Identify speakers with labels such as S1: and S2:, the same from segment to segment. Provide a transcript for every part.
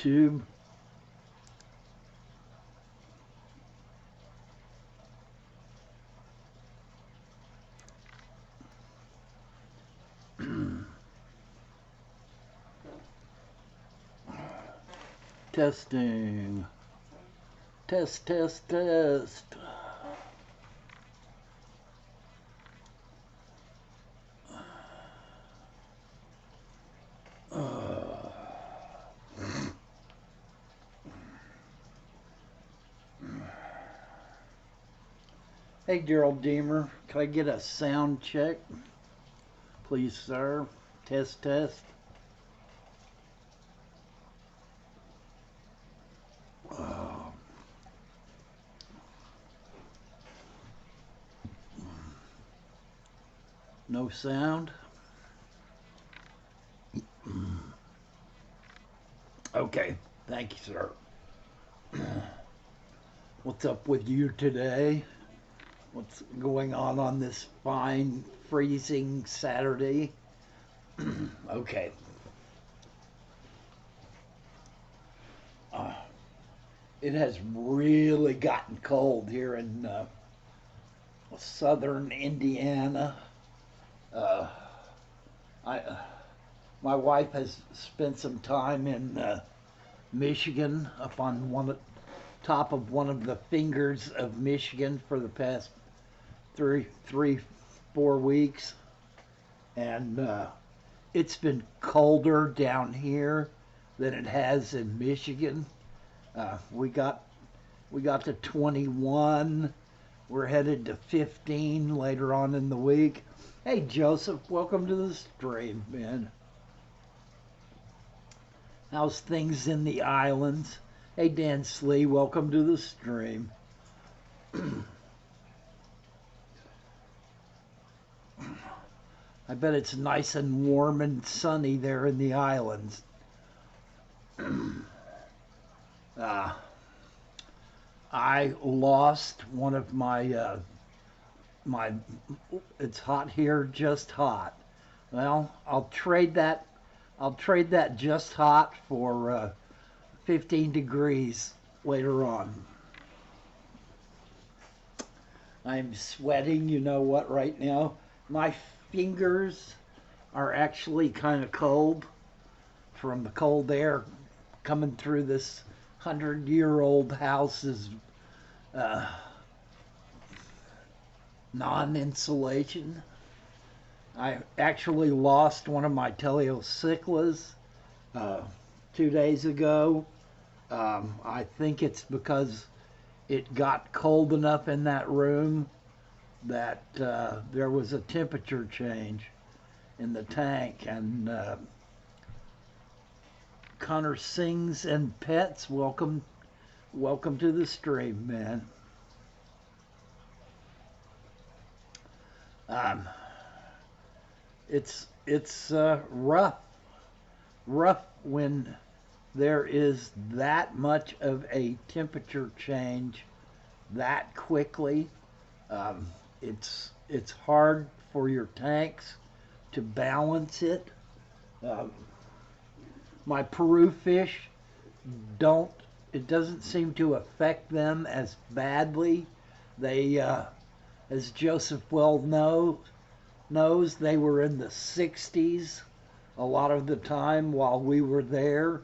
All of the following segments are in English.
S1: YouTube. Testing. Test, test, test. Hey, Gerald Deemer, can I get a sound check? Please, sir. Test, test. No sound? Okay, thank you, sir. What's up with you today? What's going on this fine, freezing Saturday? Okay. It has really gotten cold here in southern Indiana. Uh, I, my wife has spent some time in Michigan, up on top of one of the fingers of Michigan for the past three, 4 weeks, and it's been colder down here than it has in Michigan. We got to 21. We're headed to 15 later on in the week. Hey, Joseph, welcome to the stream, man. How's things in the islands? Hey, Dan Slee, welcome to the stream. I bet it's nice and warm and sunny there in the islands. I lost one of my it's hot here, just hot. Well, I'll trade that just hot for 15 degrees later on. I'm sweating, you know what, right now. My fingers are actually kind of cold from the cold air coming through this 100-year-old house's non-insulation. I actually lost one of my teleocyclas 2 days ago. I think it's because it got cold enough in that room that there was a temperature change in the tank. And Connor Sings and Pets, welcome to the stream, man. It's rough when there is that much of a temperature change that quickly. It's hard for your tanks to balance it. My Peru fish it doesn't seem to affect them as badly. They, as Joseph well knows, they were in the 60s a lot of the time while we were there.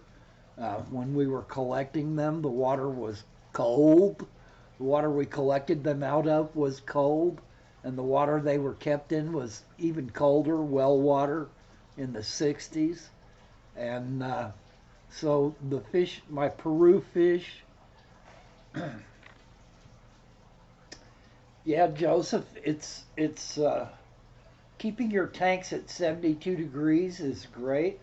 S1: When we were collecting them, the water was cold. The water we collected them out of was cold, and the water they were kept in was even colder, well water in the 60s. And so the fish, my Peru fish, yeah, Joseph, it's keeping your tanks at 72 degrees is great,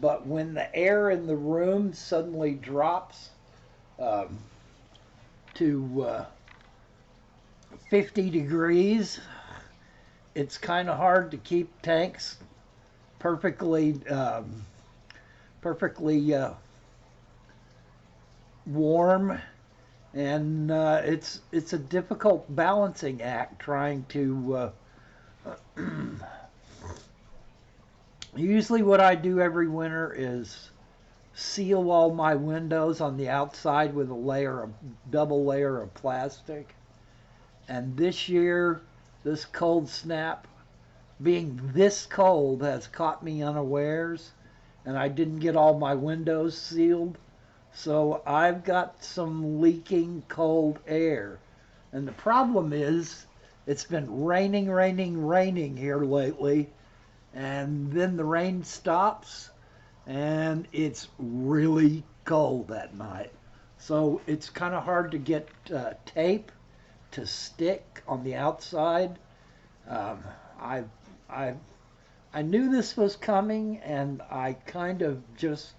S1: but when the air in the room suddenly drops to 50 degrees, it's kind of hard to keep tanks perfectly warm, and it's a difficult balancing act trying to usually what I do every winter is seal all my windows on the outside with a double layer of plastic. And this year, this cold snap, being this cold, has caught me unawares, and I didn't get all my windows sealed. So I've got some leaking cold air. And the problem is, it's been raining here lately, and then the rain stops, and it's really cold at night. So it's kind of hard to get tape to stick on the outside. Um, I, I, I knew this was coming, and I kind of just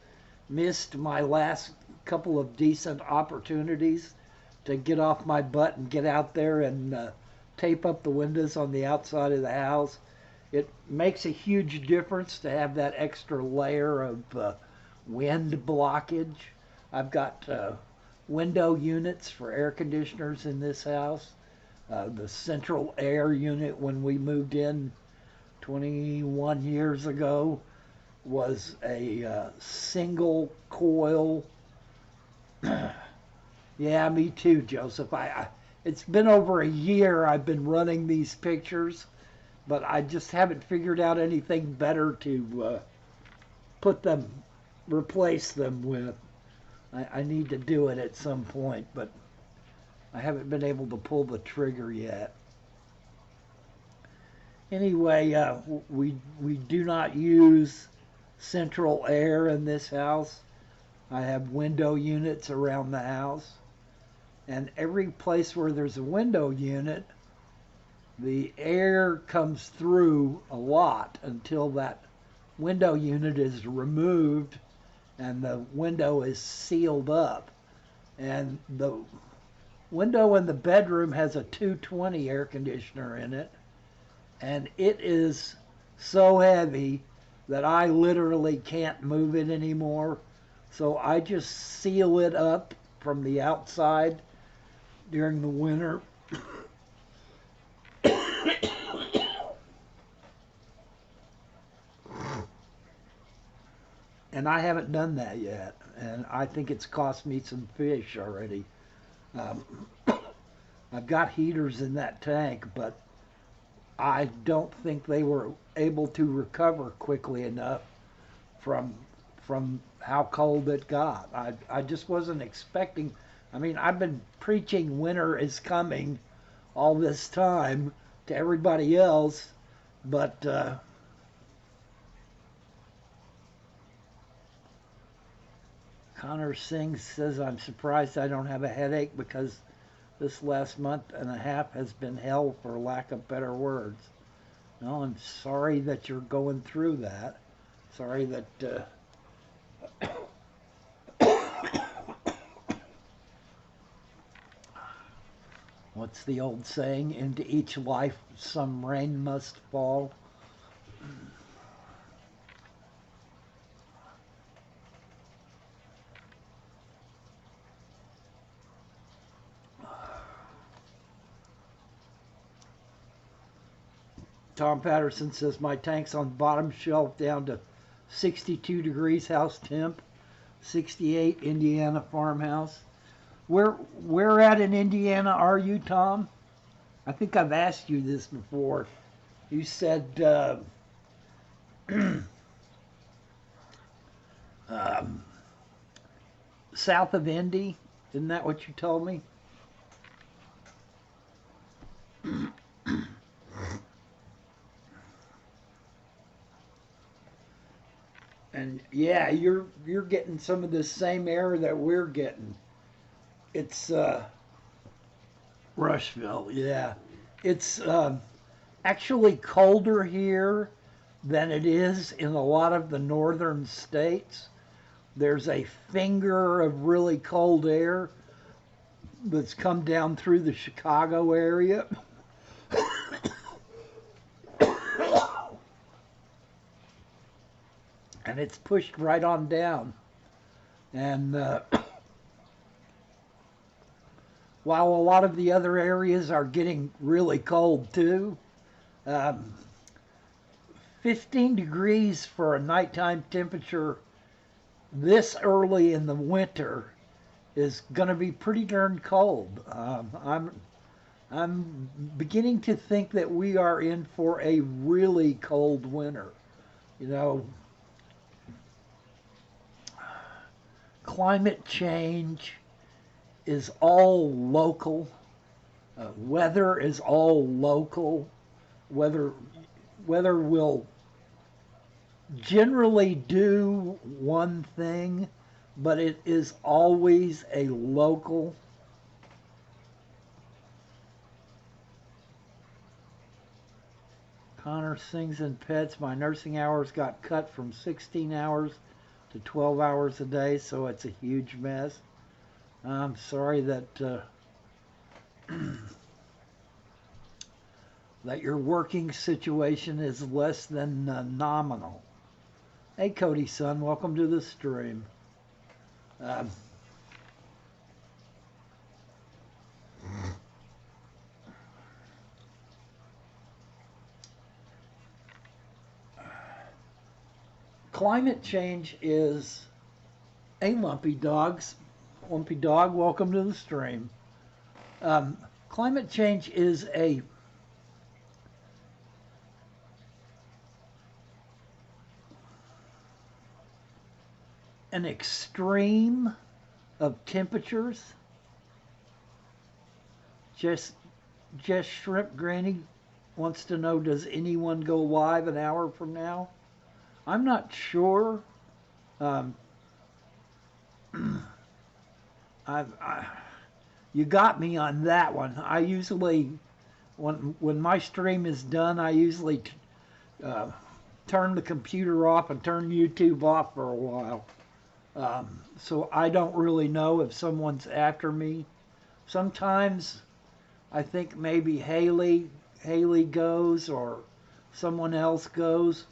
S1: missed my last couple of decent opportunities to get off my butt and get out there and tape up the windows on the outside of the house. It makes a huge difference to have that extra layer of wind blockage. I've got window units for air conditioners in this house. The central air unit, when we moved in 21 years ago, was a single coil. Yeah, me too, Joseph. It's been over a year I've been running these pictures, but I just haven't figured out anything better to replace them with. I need to do it at some point, but I haven't been able to pull the trigger yet. Anyway, we do not use central air in this house. I have window units around the house. And every place where there's a window unit, the air comes through a lot until that window unit is removed and the window is sealed up. And the window in the bedroom has a 220 air conditioner in it, and it is so heavy that I literally can't move it anymore. So I just seal it up from the outside during the winter. And I haven't done that yet, and I think it's cost me some fish already. Um, I've got heaters in that tank, but I don't think they were able to recover quickly enough from how cold it got. I just wasn't expecting. I mean, I've been preaching winter is coming all this time to everybody else, but Connor Singh says, I'm surprised I don't have a headache because this last month and a half has been hell, for lack of better words. No, I'm sorry that you're going through that. Sorry that what's the old saying? Into each life some rain must fall. Tom Patterson says my tank's on bottom shelf down to 62 degrees house temp, 68 Indiana farmhouse. Where at in Indiana are you, Tom? I think I've asked you this before. You said south of Indy. Isn't that what you told me? And yeah, you're getting some of the same air that we're getting. It's Rushville, yeah. It's actually colder here than it is in a lot of the northern states. There's a finger of really cold air that's come down through the Chicago area. And it's pushed right on down. And while a lot of the other areas are getting really cold too, 15 degrees for a nighttime temperature this early in the winter is going to be pretty darn cold. I'm beginning to think that we are in for a really cold winter. You know, climate change is all local. Weather is all local. Weather weather will generally do one thing, but it is always a local. Connor sings and pets. My nursing hours got cut from 16 hours to 12 hours a day, so it's a huge mess. I'm sorry that that your working situation is less than nominal. Hey, Cody, son, welcome to the stream. Um, Climate change is a lumpy dogs. Lumpy dog, welcome to the stream. Um, Climate change is an extreme of temperatures. Just Shrimp Granny wants to know, does anyone go live an hour from now? I'm not sure. Um, you got me on that one. I usually, when my stream is done, I usually turn the computer off and turn YouTube off for a while. So I don't really know if someone's after me. Sometimes I think maybe Haley goes or someone else goes.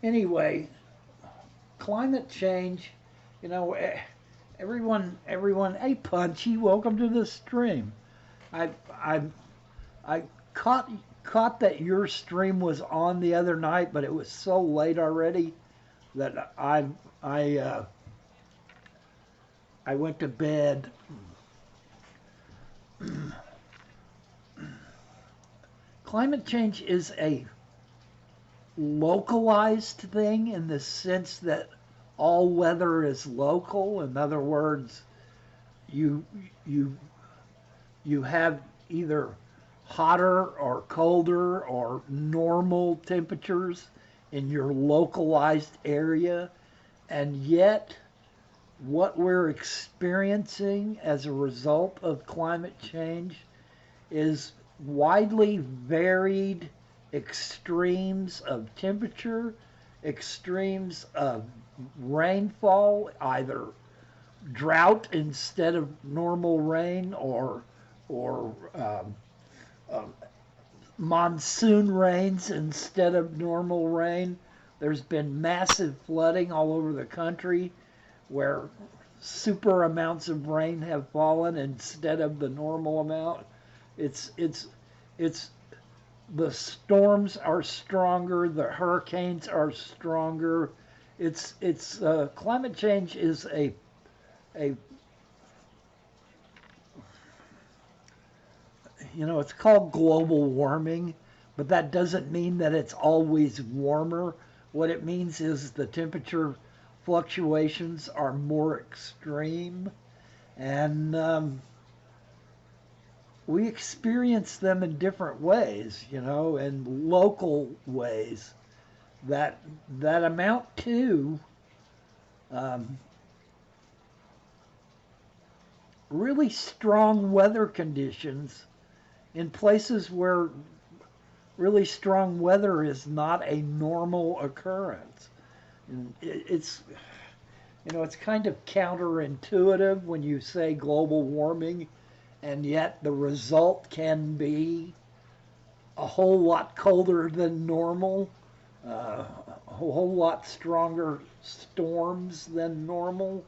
S1: Anyway, climate change, you know, everyone, hey Punchy, welcome to the stream. I I I caught that your stream was on the other night, but it was so late already that I went to bed. Climate change is a localized thing in the sense that all weather is local. In other words, you you you have either hotter or colder or normal temperatures in your localized area, and yet what we're experiencing as a result of climate change is widely varied extremes of temperature, extremes of rainfall, either drought instead of normal rain or monsoon rains instead of normal rain. There's been massive flooding all over the country where super amounts of rain have fallen instead of the normal amount. It's the storms are stronger, the hurricanes are stronger. It's climate change is a it's called global warming, but that doesn't mean that it's always warmer. What it means is the temperature fluctuations are more extreme, and we experience them in different ways, in local ways that amount to um, really strong weather conditions in places where really strong weather is not a normal occurrence. And it's kind of counterintuitive when you say global warming, and yet the result can be a whole lot colder than normal, a whole lot stronger storms than normal,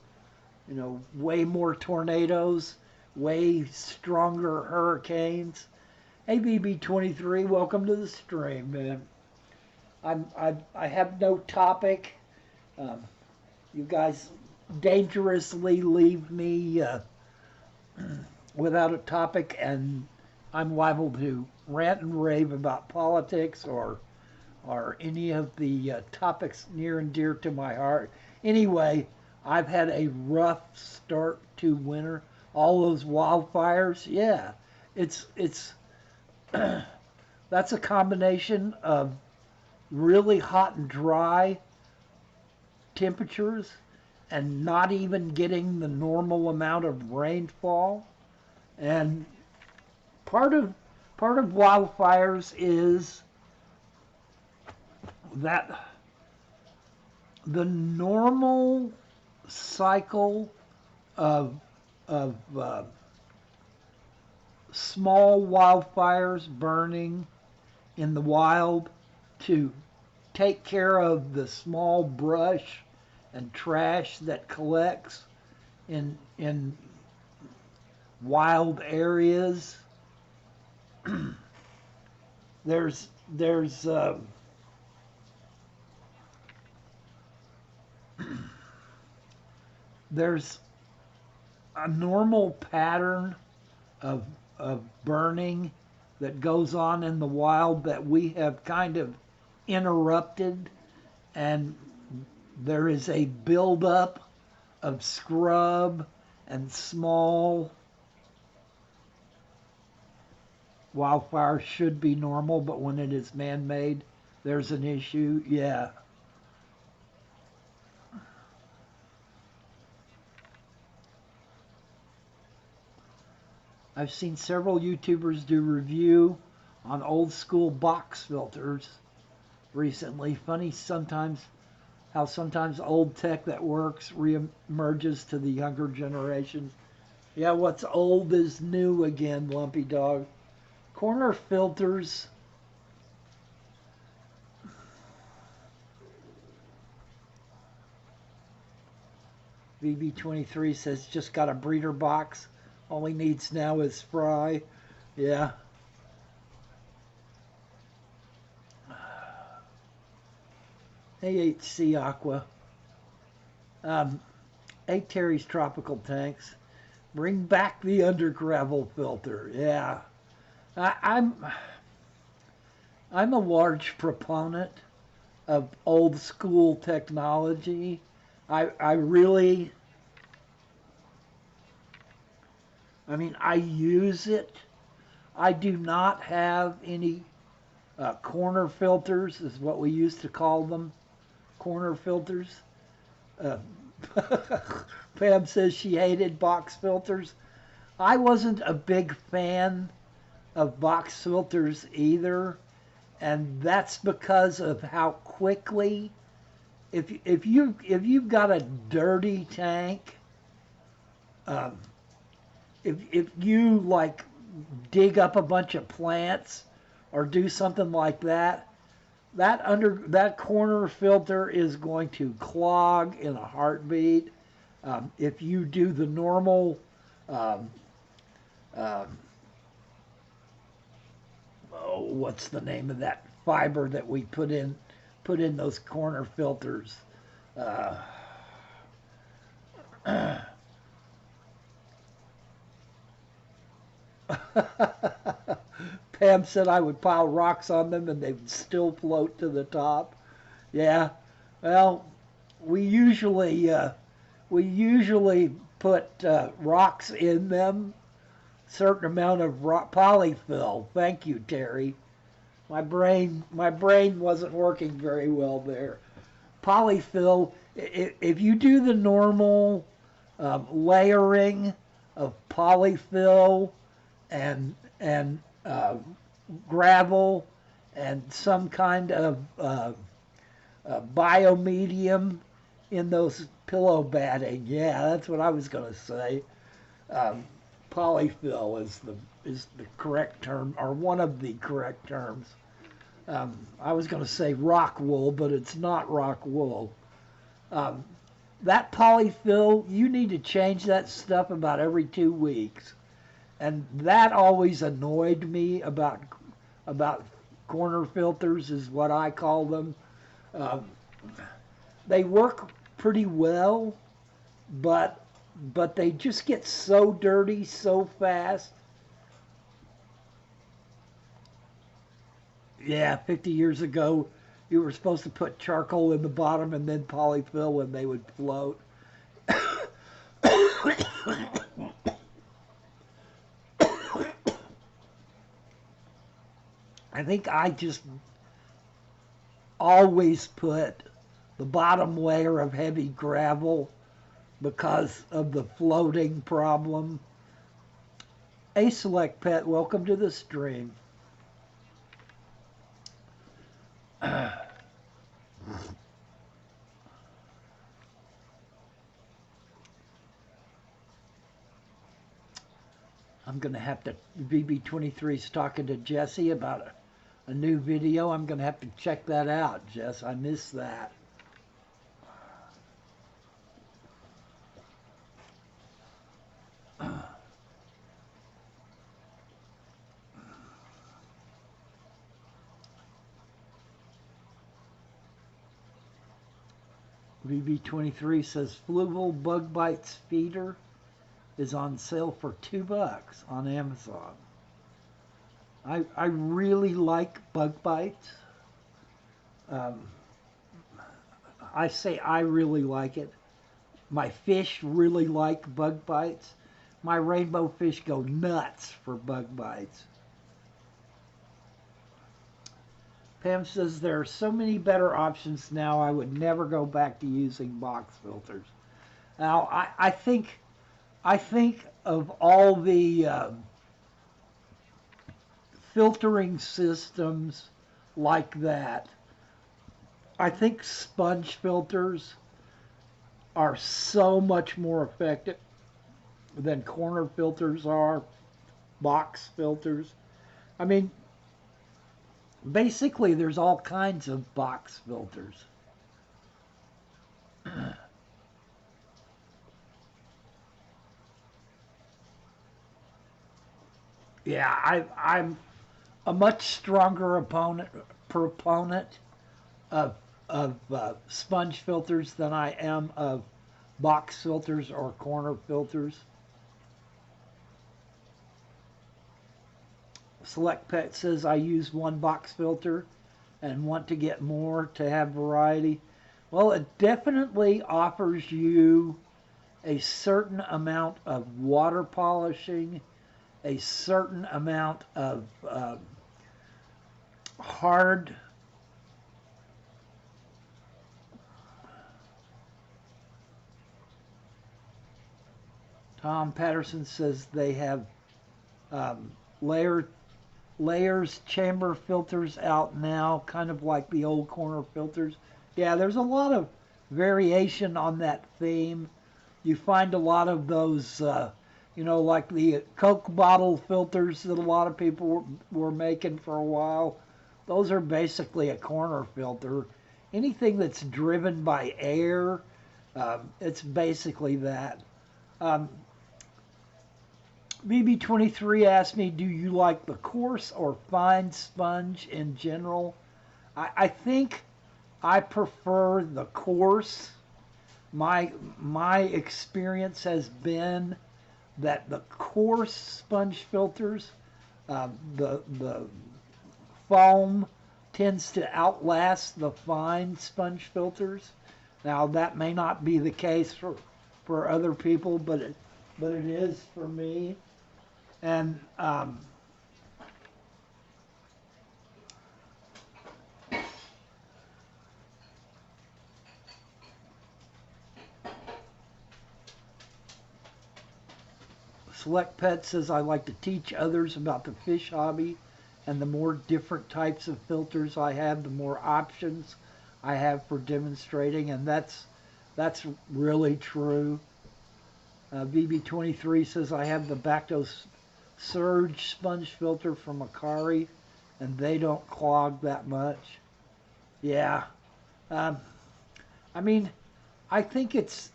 S1: way more tornadoes, way stronger hurricanes. Hey, BB23, welcome to the stream, man. I have no topic. Um, you guys dangerously leave me without a topic, and I'm liable to rant and rave about politics or any of the topics near and dear to my heart. Anyway, I've had a rough start to winter. All those wildfires, yeah, it's that's a combination of really hot and dry temperatures and not even getting the normal amount of rainfall. And part of part of wildfires is that the normal cycle of of small wildfires burning in the wild to take care of the small brush and trash that collects in wild areas. there's there's there's a normal pattern of burning that goes on in the wild that we have kind of interrupted, and there is a buildup of scrub and small. Wildfire should be normal, but when it is man-made, there's an issue. Yeah. I've seen several YouTubers do review on old school box filters recently. Funny sometimes how sometimes old tech that works reemerges to the younger generation. Yeah, what's old is new again, Lumpy Dog. Corner filters. VB23 says just got a breeder box. All he needs now is fry. Yeah. AHC Aqua. Hey Terry's Tropical Tanks. Bring back the under gravel filter. Yeah. I, I'm I'm a large proponent of old school technology. I really, I mean, I use it. I do not have any corner filters, is what we used to call them, corner filters. Uh, Pam says she hated box filters. I wasn't a big fan of box filters either, and that's because of how quickly, if you've got a dirty tank, um, if you like dig up a bunch of plants or do something like that, that corner filter is going to clog in a heartbeat. If you do the normal um, um, oh, what's the name of that fiber that we put in those corner filters? Uh, Pam said I would pile rocks on them and they would still float to the top. Yeah, well, we usually uh, we usually put rocks in them. Certain amount of rock, polyfill. Thank you, Terry. My brain wasn't working very well there. Polyfill. If you do the normal layering of polyfill and gravel and some kind of biomedium in those pillow batting. Yeah, that's what I was going to say. Um, Polyfill is the correct term, or one of the correct terms. I was going to say rock wool, but it's not rock wool. Um, that polyfill, you need to change that stuff about every 2 weeks. And that always annoyed me about corner filters, is what I call them. Um, they work pretty well, but they just get so dirty so fast. Yeah, 50 years ago, you were supposed to put charcoal in the bottom and then polyfill and they would float. I think I just always put the bottom layer of heavy gravel because of the floating problem. A Select Pet, welcome to the stream. I'm going to have to, VB23's talking to Jesse about a new video. I'm going to have to check that out, Jess. I missed that. VB23 says Fluval Bug Bites Feeder is on sale for $2 on Amazon. I really like bug bites. I say I really like it. My fish really like bug bites. My rainbow fish go nuts for bug bites. Pam says there are so many better options now. I would never go back to using box filters. Now I think of all the filtering systems like that, I think sponge filters are so much more effective than corner filters are, box filters. I mean, basically there's all kinds of box filters. Yeah, I'm a much stronger proponent of sponge filters than I am of box filters or corner filters. Select Pet says I use one box filter and want to get more to have variety. Well, it definitely offers you a certain amount of water polishing, a certain amount of hard Tom Patterson says they have layers chamber filters out now, kind of like the old corner filters. Yeah, there's a lot of variation on that theme. You find a lot of those, like the Coke bottle filters that a lot of people were making for a while. Those are basically a corner filter. Anything that's driven by air, it's basically that. BB23 asked me, do you like the coarse or fine sponge in general? I think I prefer the coarse. My experience has been that the coarse sponge filters, the foam tends to outlast the fine sponge filters. Now that may not be the case for other people, but it is for me. And Select Pet says I like to teach others about the fish hobby, and the more different types of filters I have, the more options I have for demonstrating, and that's really true. BB23 says I have the Bactos Surge sponge filter from Macari, and they don't clog that much. Yeah, I mean, I think it's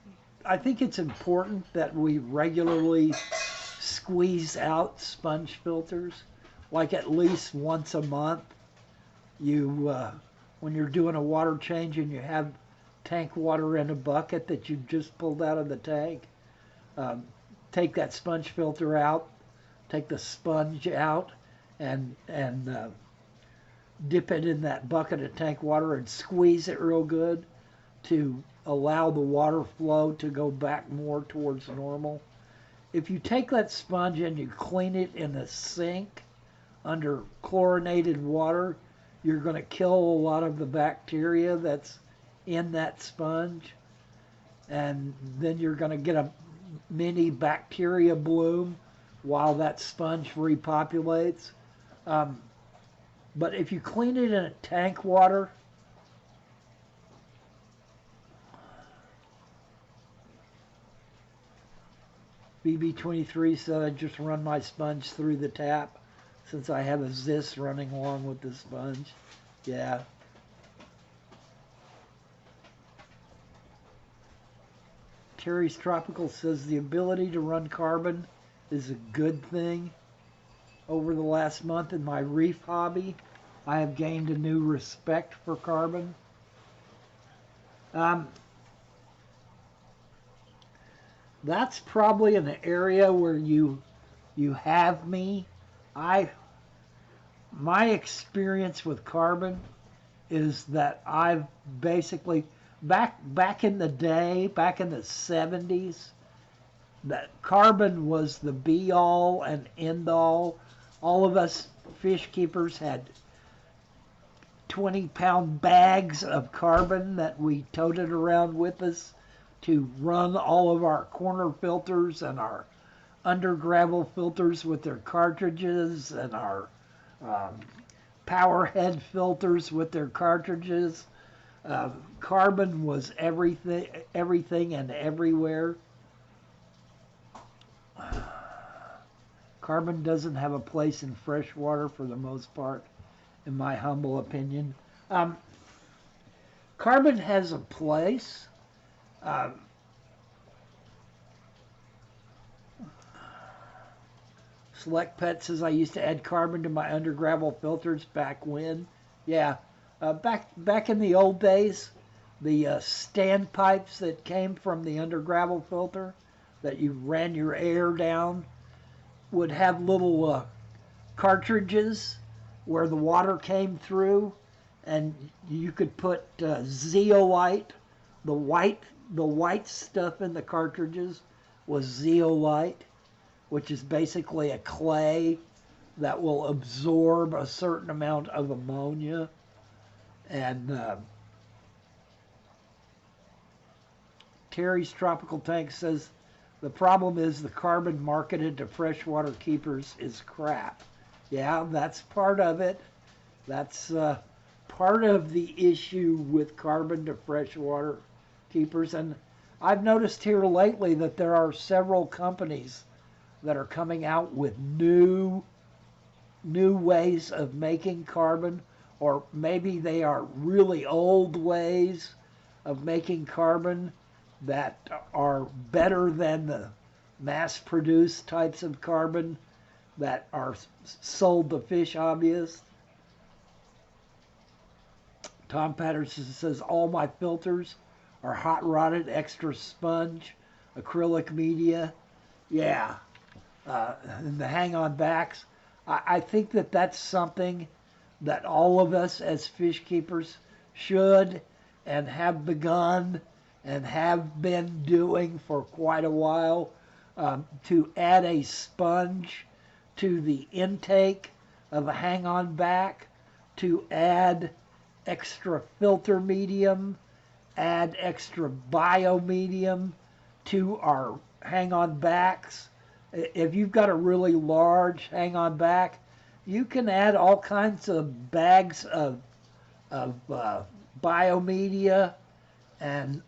S1: important that we regularly squeeze out sponge filters, like at least once a month. You when you're doing a water change and you have tank water in a bucket that you just pulled out of the tank. Um, Take that sponge filter out, take the sponge out, and dip it in that bucket of tank water and squeeze it real good to allow the water flow to go back more towards normal. If you take that sponge and you clean it in a sink under chlorinated water, you're going to kill a lot of the bacteria that's in that sponge, and then you're going to get a mini bacteria bloom while that sponge repopulates. Um, but if you clean it in a tank water, BB23 said I just run my sponge through the tap since I have a Zis running along with the sponge. Yeah. Terry's Tropical says the ability to run carbon is a good thing. Over the last month in my reef hobby, I have gained a new respect for carbon. That's probably an area where you have me. My experience with carbon is that I've basically back in the day, back in the 70s, that carbon was the be all and end all. All of us fish keepers had 20-pound bags of carbon that we toted around with us to run all of our corner filters and our under gravel filters with their cartridges and our power head filters with their cartridges. Carbon was everything and everywhere. Carbon doesn't have a place in fresh water for the most part, in my humble opinion. Carbon has a place. Select Pet says I used to add carbon to my under gravel filters back when. Yeah, back in the old days, the standpipes that came from the under gravel filter that you ran your air down would have little cartridges where the water came through, and you could put zeolite. The white stuff in the cartridges was zeolite, which is basically a clay that will absorb a certain amount of ammonia. And Terry's Tropical Tank says the problem is the carbon marketed to freshwater keepers is crap. Yeah, that's part of it. That's part of the issue with carbon to freshwater keepers. And I've noticed here lately that there are several companies that are coming out with new ways of making carbon, or maybe they are really old ways of making carbon that are better than the mass-produced types of carbon that are sold to fish hobbyists. Tom Patterson says all my filters are hot rodded extra sponge acrylic media. Yeah, and the hang-on backs. I think that that's something that all of us as fish keepers should and have begun and have been doing for quite a while, to add a sponge to the intake of a hang-on back, to add extra filter medium, add extra bio medium to our hang-on backs. If you've got a really large hang-on back, you can add all kinds of bags of biomedia and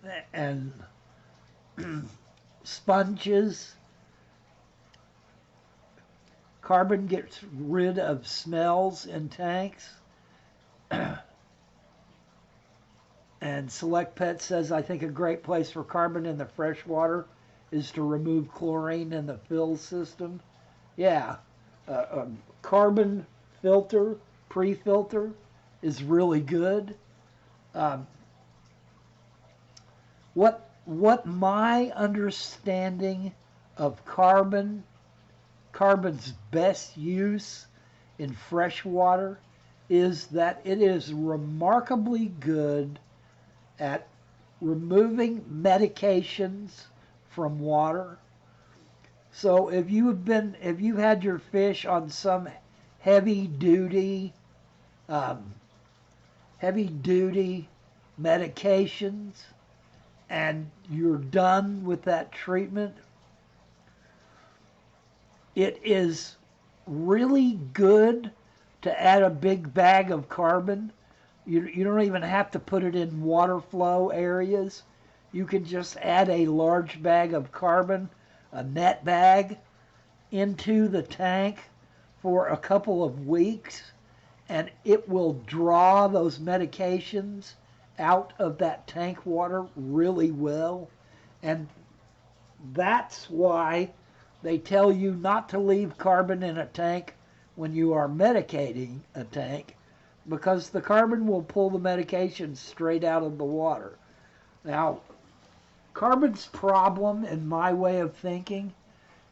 S1: sponges. Carbon gets rid of smells in tanks. And Select Pet says, I think a great place for carbon in the freshwater is to remove chlorine in the fill system. Yeah, carbon filter, pre-filter, is really good. Um, what my understanding of carbon's best use in fresh water is that it is remarkably good at removing medications from water. So if you've had your fish on some heavy duty um, heavy duty medications and you're done with that treatment, it is really good to add a big bag of carbon. You don't even have to put it in water flow areas. You can just add a large bag of carbon, a net bag, into the tank for a couple of weeks, and it will draw those medications out of that tank water really well. And that's why they tell you not to leave carbon in a tank when you are medicating a tank, because the carbon will pull the medication straight out of the water. Now, carbon's problem, in my way of thinking,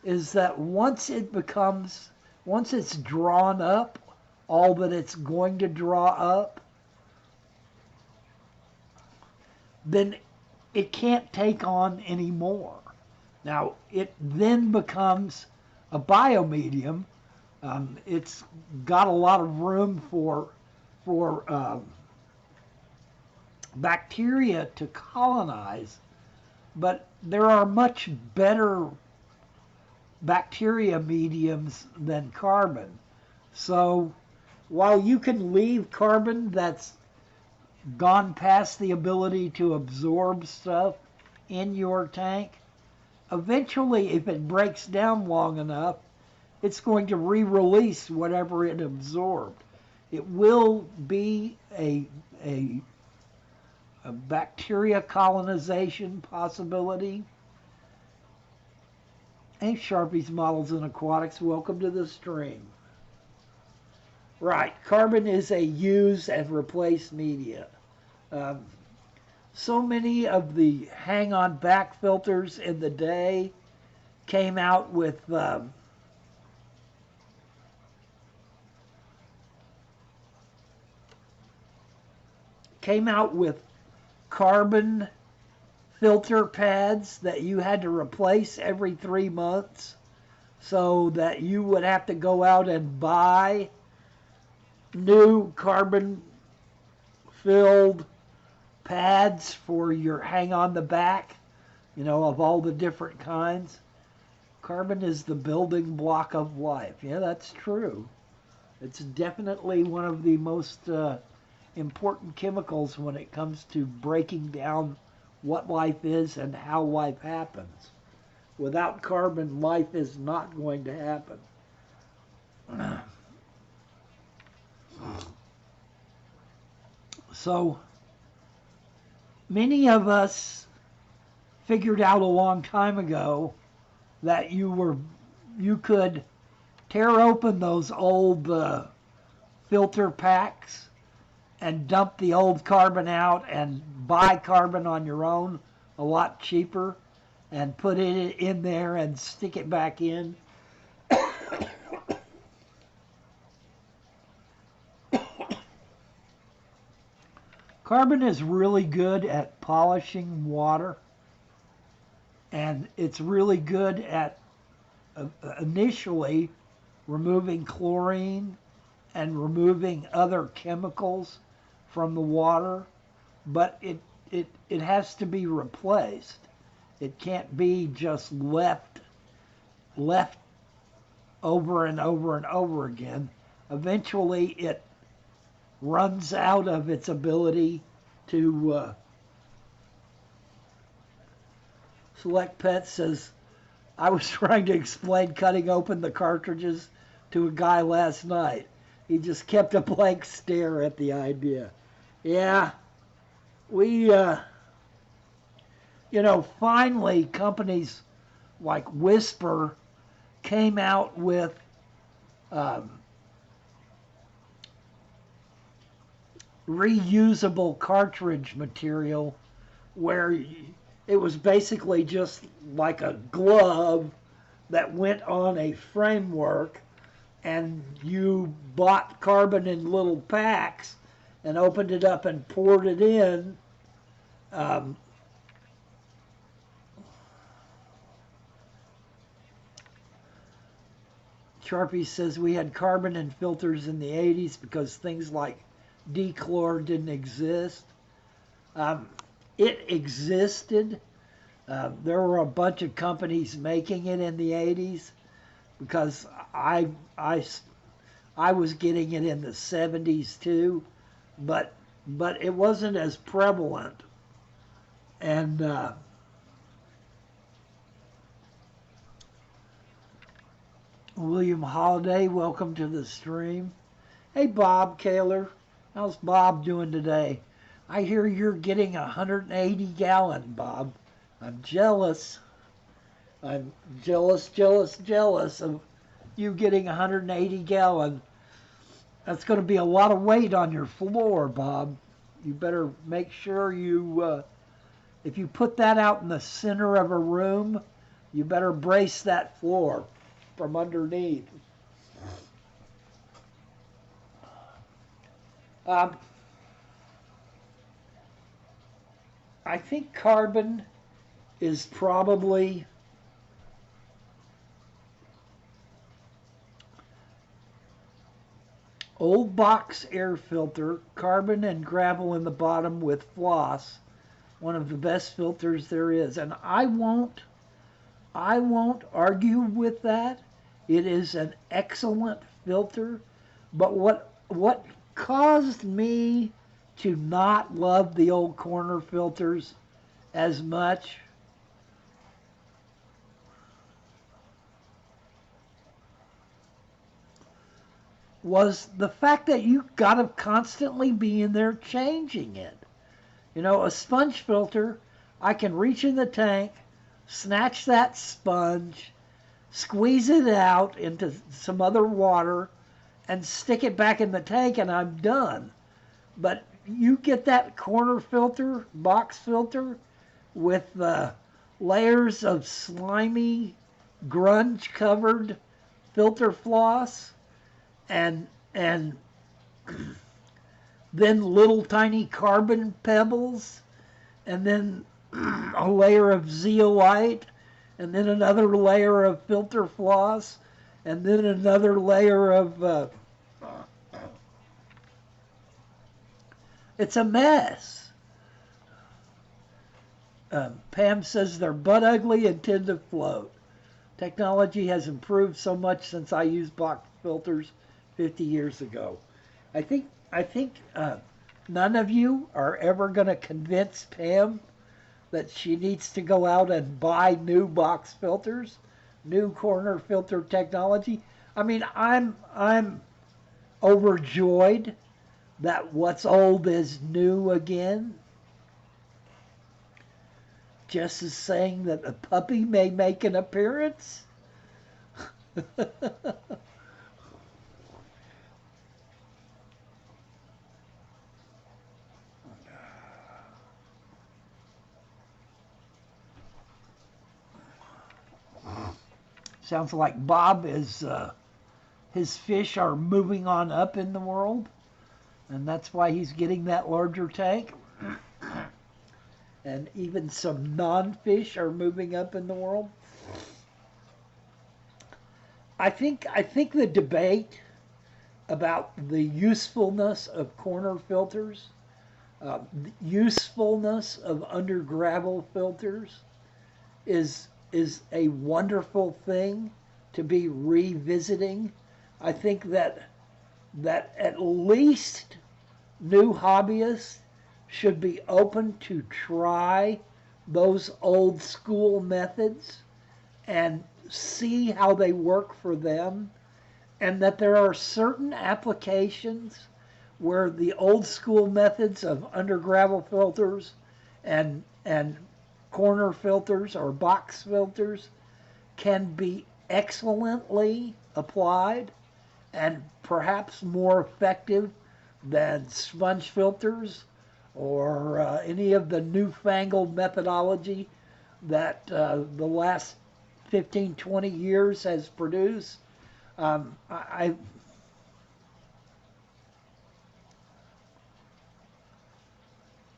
S1: is that once it's drawn up, all that it's going to draw up, then it can't take on any more. Now, it then becomes a biomedium. It's got a lot of room for bacteria to colonize, but there are much better bacteria mediums than carbon. So while you can leave carbon that's gone past the ability to absorb stuff in your tank, eventually, if it breaks down long enough, it's going to re-release whatever it absorbed. It will be a bacteria colonization possibility. Hey, Sharpies, Models, and Aquatics, welcome to the stream. Right, carbon is a use and replace media. Um, so many of the hang-on back filters in the day came out with carbon filter pads that you had to replace every 3 months, so that you would have to go out and buy new carbon filled pads for your hang on the back, of all the different kinds. Carbon is the building block of life. Yeah, that's true. It's definitely one of the most important chemicals when it comes to breaking down what life is and how life happens. Without carbon, life is not going to happen. So many of us figured out a long time ago that you could tear open those old filter packs and dump the old carbon out and buy carbon on your own a lot cheaper and put it in there and stick it back in. Carbon is really good at polishing water, and it's really good at initially removing chlorine and removing other chemicals from the water, but it has to be replaced. It can't be just left over and over and over again. Eventually it runs out of its ability to Select Pet says, I was trying to explain cutting open the cartridges to a guy last night. He just kept a blank stare at the idea. Yeah, we, finally companies like Whisper came out with reusable cartridge material where it was basically just like a glove that went on a framework, and you bought carbon in little packs and opened it up and poured it in. Um, Sharpie says we had carbon in filters in the 80s because things like dechlor didn't exist. Um, it existed. There were a bunch of companies making it in the 80s because I, I was getting it in the 70s too, but it wasn't as prevalent. And William Holiday, welcome to the stream. Hey, Bob Kaler, how's Bob doing today? I hear you're getting a 180 gallon, Bob. I'm jealous. I'm jealous, jealous, jealous of you getting a 180 gallon. That's going to be a lot of weight on your floor, Bob. You better make sure if you put that out in the center of a room, you better brace that floor from underneath. Um, I think carbon is probably old box air filter, carbon and gravel in the bottom with floss, one of the best filters there is. And I won't argue with that. It is an excellent filter, but what caused me to not love the old corner filters as much was the fact that you got to constantly be in there changing it. You know, a sponge filter, I can reach in the tank, snatch that sponge, squeeze it out into some other water, and stick it back in the tank, and I'm done. But you get that corner filter, box filter, with layers of slimy, grunge-covered filter floss, and then little tiny carbon pebbles, and then a layer of zeolite, and then another layer of filter floss, and then another layer of it's a mess. Pam says they're butt ugly and tend to float. Technology has improved so much since I used box filters 50 years ago. I think none of you are ever going to convince Pam that she needs to go out and buy new box filters, new corner filter technology. I mean, I'm overjoyed that what's old is new again. Jess is saying that a puppy may make an appearance. Sounds like Bob is, his fish are moving on up in the world, and that's why he's getting that larger tank. And even some non-fish are moving up in the world. I think the debate about the usefulness of corner filters, the usefulness of under gravel filters, is a wonderful thing to be revisiting. I think that at least new hobbyists should be open to try those old school methods and see how they work for them, and that there are certain applications where the old school methods of under gravel filters and corner filters or box filters can be excellently applied and perhaps more effective than sponge filters or any of the newfangled methodology that the last 15, 20 years has produced. I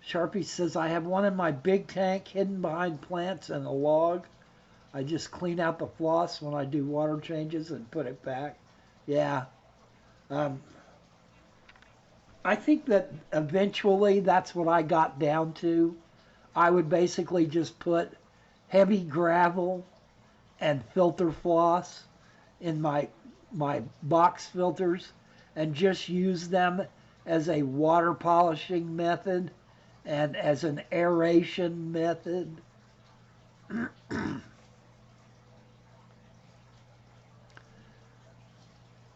S1: Sharpie says, I have one in my big tank hidden behind plants and a log. I just clean out the floss when I do water changes and put it back. Yeah. Um, I think that eventually that's what I got down to. I would basically just put heavy gravel and filter floss in my box filters and just use them as a water polishing method and as an aeration method.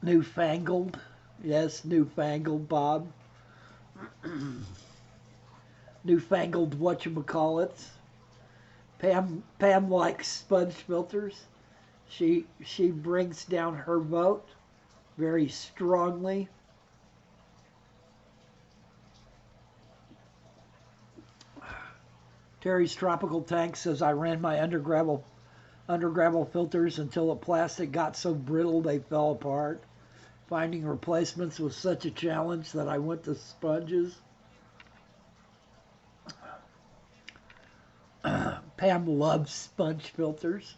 S1: Newfangled. Yes, newfangled, Bob. Newfangled whatchamacallits. Pam likes sponge filters. She brings down her vote very strongly. Terry's Tropical Tank says, I ran my undergravel filters until the plastic got so brittle they fell apart. Finding replacements was such a challenge that I went to sponges. Pam loves sponge filters.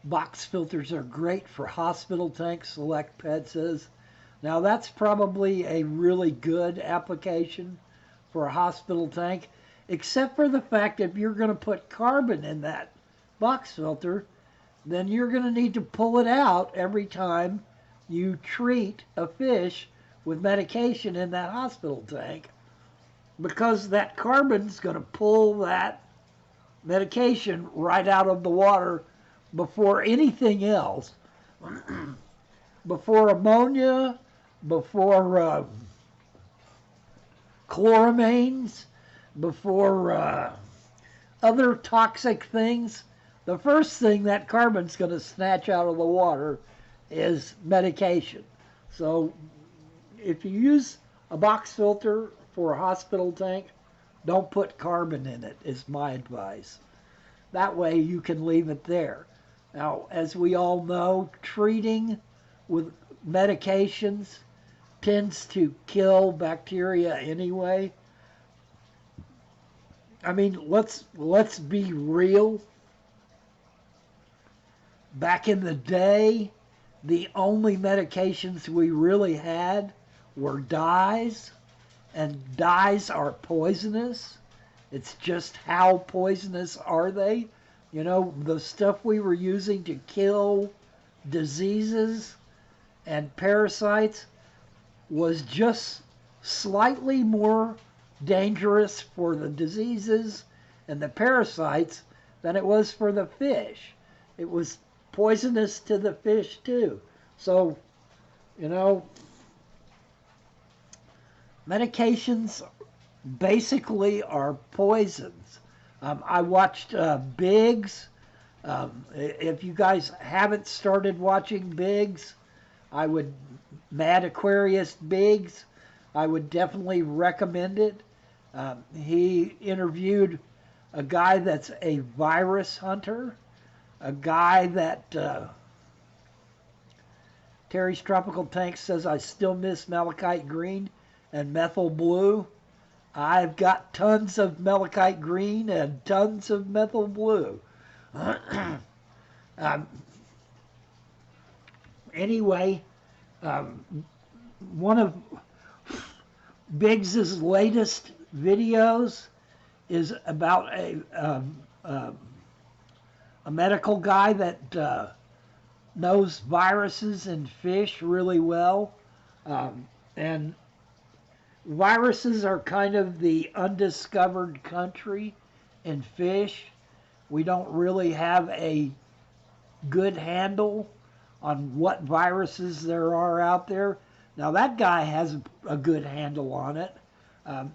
S1: Box filters are great for hospital tanks, Select Pet says. Now that's probably a really good application for a hospital tank, except for the fact that if you're going to put carbon in that box filter, then you're going to need to pull it out every time you treat a fish with medication in that hospital tank, because that carbon's going to pull that medication right out of the water before anything else, before ammonia, before chloramines, before other toxic things. The first thing that carbon's going to snatch out of the water is medication. So if you use a box filter for a hospital tank, don't put carbon in it, is my advice. That way you can leave it there. Now, as we all know, treating with medications tends to kill bacteria anyway. I mean, let's be real. Back in the day, the only medications we really had were dyes, and dyes are poisonous. It's just how poisonous are they? You know, the stuff we were using to kill diseases and parasites was just slightly more dangerous for the diseases and the parasites than it was for the fish. It was poisonous to the fish too. So, you know, medications basically are poisons. I watched Biggs. If you guys haven't started watching Biggs, Mad Aquarius Biggs, I would definitely recommend it. He interviewed a guy that's a virus hunter, a guy that Terry's Tropical Tank says, I still miss malachite green and methyl blue. I've got tons of malachite green and tons of methyl blue. Anyway, one of Biggs's latest videos is about a medical guy that knows viruses in fish really well, and viruses are kind of the undiscovered country in fish. We don't really have a good handle on what viruses there are out there. Now that guy has a good handle on it.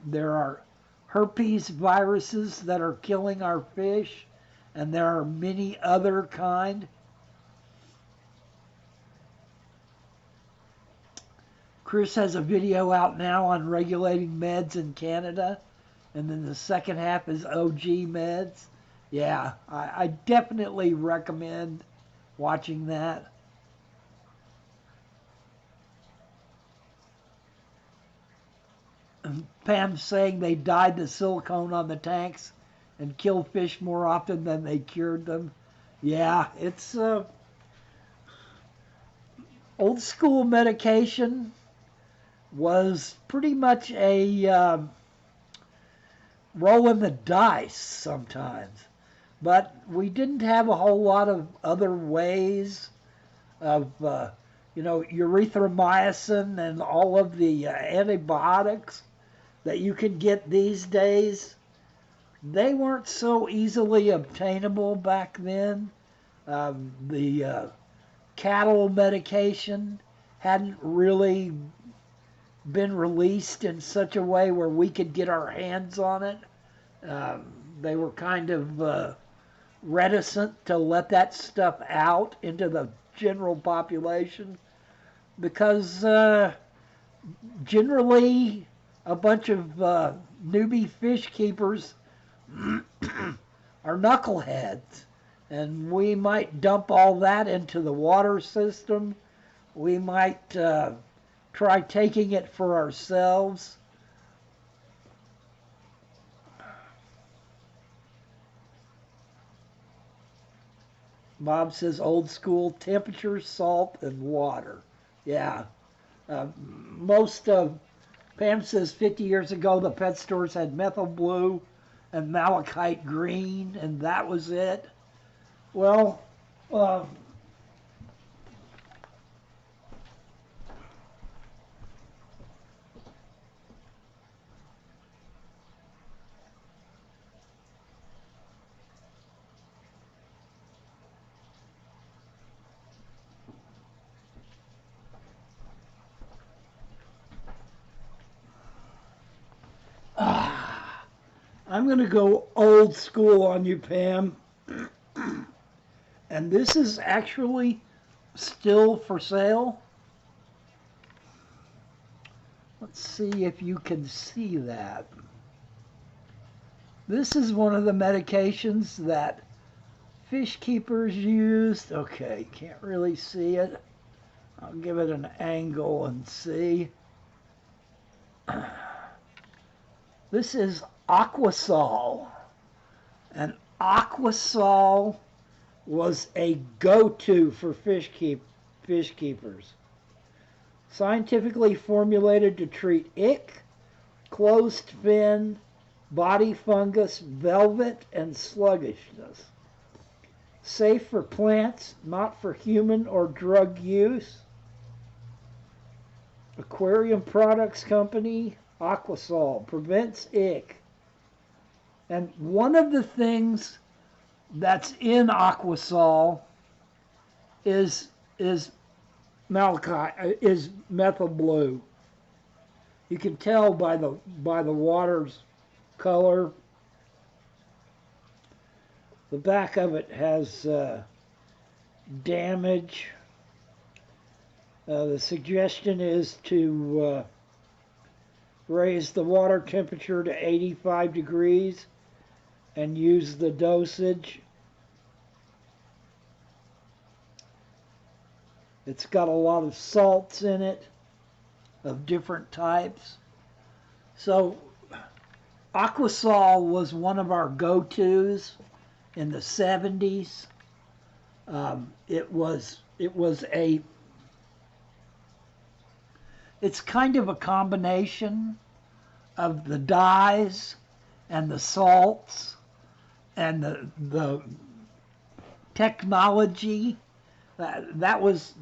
S1: There are herpes viruses that are killing our fish, and there are many other kind. Chris has a video out now on regulating meds in Canada, and then the second half is OG meds. Yeah, I definitely recommend watching that. And Pam's saying they dyed the silicone on the tanks and killed fish more often than they cured them. Yeah, it's old school medication was pretty much a rolling the dice sometimes. But we didn't have a whole lot of other ways of, erythromycin and all of the antibiotics that you can get these days. They weren't so easily obtainable back then. The cattle medication hadn't really been released in such a way where we could get our hands on it. They were kind of reticent to let that stuff out into the general population because generally a bunch of newbie fish keepers are knuckleheads, and we might dump all that into the water system. We might try taking it for ourselves. Bob says old school temperature, salt, and water. Yeah. Most of, Pam says 50 years ago the pet stores had methyl blue and malachite green, and that was it. Well, I'm going to go old school on you, Pam. And this is actually still for sale. Let's see if you can see that. This is one of the medications that fish keepers used. Okay, can't really see it. I'll give it an angle and see. This is Aquasol. And Aquasol was a go-to for fish keepers. Scientifically formulated to treat ick, closed fin, body fungus, velvet, and sluggishness. Safe for plants, not for human or drug use. Aquarium Products Company, Aquasol, prevents ick. And one of the things that's in Aquasol is malachite, is methyl blue. You can tell by the water's color. The back of it has damage. The suggestion is to raise the water temperature to 85 degrees and use the dosage. It's got a lot of salts in it of different types. So Aquasol was one of our go-tos in the 70s. It's kind of a combination of the dyes and the salts and the technology. That was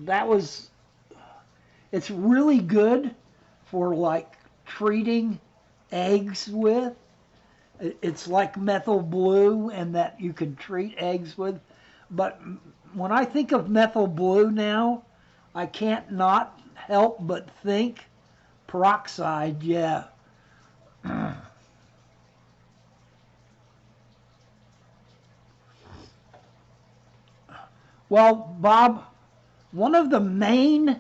S1: it's really good for like treating eggs with. It's like methyl blue and that you can treat eggs with. But when I think of methyl blue now, I can't not help but think peroxide, yeah. Well, Bob, one of the main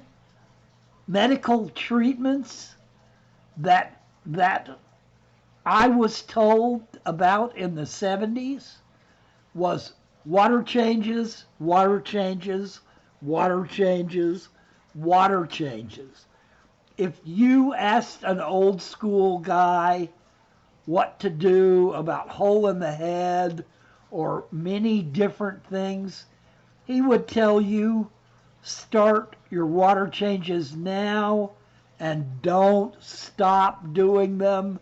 S1: medical treatments that I was told about in the 70s was water changes, water changes, water changes, water changes. If you asked an old school guy what to do about hole in the head or many different things, he would tell you start your water changes now and don't stop doing them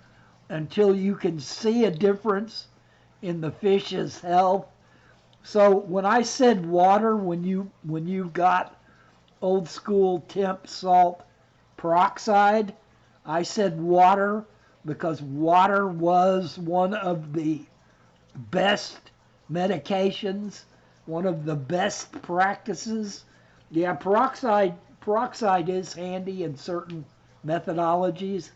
S1: until you can see a difference in the fish's health. So when I said water, when you got old school temp salt peroxide, I said water because water was one of the best medications, one of the best practices. Yeah, peroxide is handy in certain methodologies,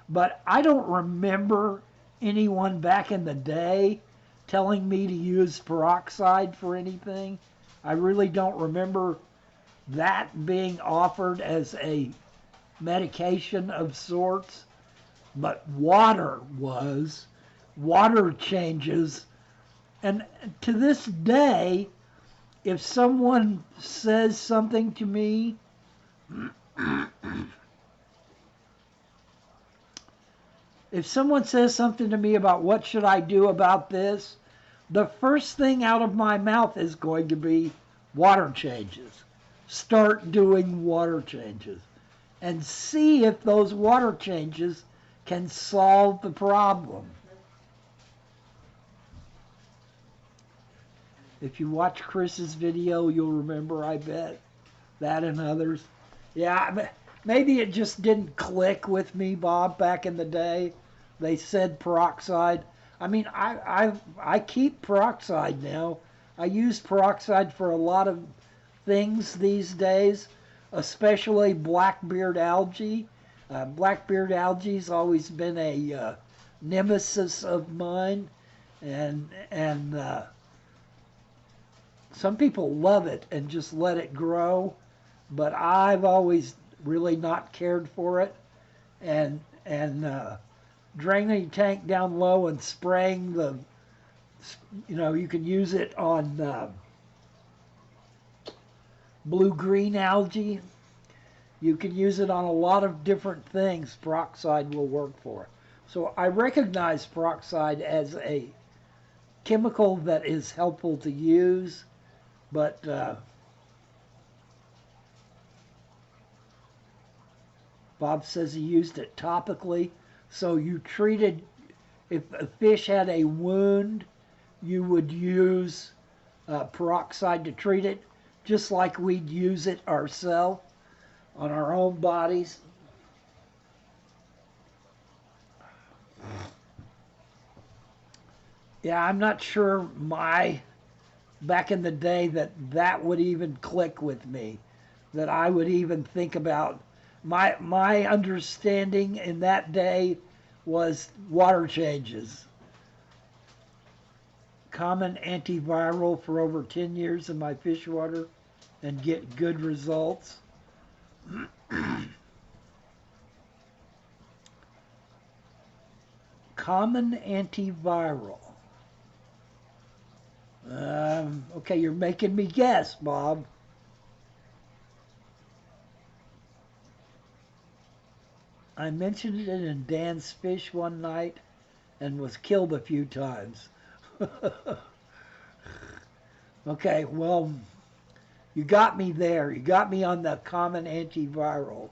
S1: but I don't remember anyone back in the day telling me to use peroxide for anything. I really don't remember that being offered as a medication of sorts, but water was, water changes. And to this day, if someone says something to me, if someone says something to me about what should I do about this, the first thing out of my mouth is going to be water changes. Start doing water changes and see if those water changes can solve the problem. If you watch Chris's video, you'll remember, I bet, that and others. Yeah, maybe it just didn't click with me, Bob, back in the day. They said peroxide. I mean, I keep peroxide now. I use peroxide for a lot of things these days, especially blackbeard algae. Blackbeard algae's always been a nemesis of mine, and some people love it and just let it grow, but I've always really not cared for it. And draining the tank down low and spraying the, you can use it on blue-green algae. You can use it on a lot of different things. Peroxide will work for. So I recognize peroxide as a chemical that is helpful to use, but Bob says he used it topically. So you treated, if a fish had a wound, you would use peroxide to treat it, just like we'd use it ourselves on our own bodies. Yeah, I'm not sure back in the day that would even click with me, that I would even think about. My understanding in that day was water changes. Common antiviral for over 10 years in my fish water and get good results. Common antiviral. Okay, you're making me guess, Bob. I mentioned it in Dan's Fish one night and was killed a few times. Okay, well, you got me there. You got me on the common antiviral.